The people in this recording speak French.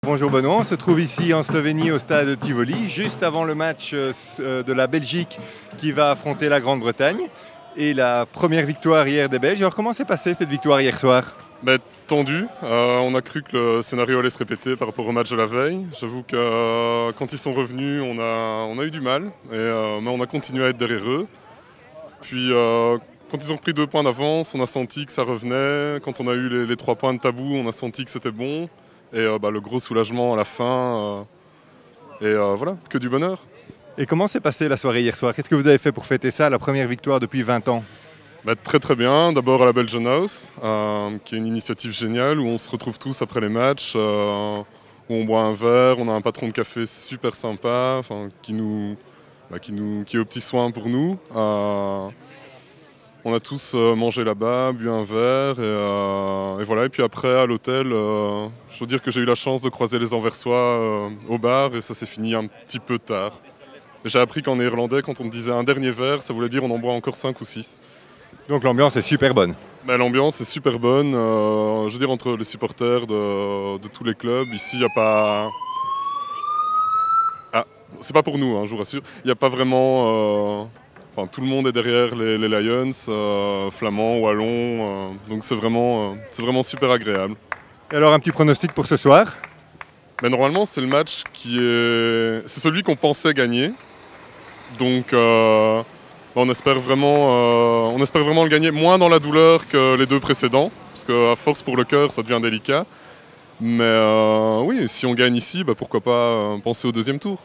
Bonjour Benoît, on se trouve ici en Slovénie au stade Tivoli, juste avant le match de la Belgique qui va affronter la Grande-Bretagne et la première victoire hier des Belges. Alors comment s'est passée cette victoire hier soir? Tendu, on a cru que le scénario allait se répéter par rapport au match de la veille. J'avoue que quand ils sont revenus, on a eu du mal, mais on a continué à être derrière eux. Puis quand ils ont pris 2 points d'avance, on a senti que ça revenait. Quand on a eu les 3 points de tabou, on a senti que c'était bon. Et le gros soulagement à la fin. Voilà, que du bonheur. Et comment s'est passée la soirée hier soir? Qu'est-ce que vous avez fait pour fêter ça, la première victoire depuis 20 ans? Très très bien, d'abord à la Belgian House, qui est une initiative géniale où on se retrouve tous après les matchs, où on boit un verre, on a un patron de café super sympa, qui est aux petits soins pour nous. On a tous mangé là-bas, bu un verre et voilà. Et puis après à l'hôtel, je veux dire que j'ai eu la chance de croiser les Anversois au bar et ça s'est fini un petit peu tard. J'ai appris qu'en néerlandais, quand on disait un dernier verre, ça voulait dire on en boit encore 5 ou 6. Donc l'ambiance est super bonne. L'ambiance est super bonne, je veux dire entre les supporters de tous les clubs, ici il n'y a pas... Ah, c'est pas pour nous, hein, je vous rassure, il n'y a pas vraiment... tout le monde est derrière les Lions, flamands, wallons, donc c'est vraiment super agréable. Et alors un petit pronostic pour ce soir? Normalement c'est le match c'est celui qu'on pensait gagner, donc... on espère vraiment le gagner, moins dans la douleur que les 2 précédents, parce qu'à force pour le cœur, ça devient délicat. Mais oui, si on gagne ici, pourquoi pas penser au deuxième tour.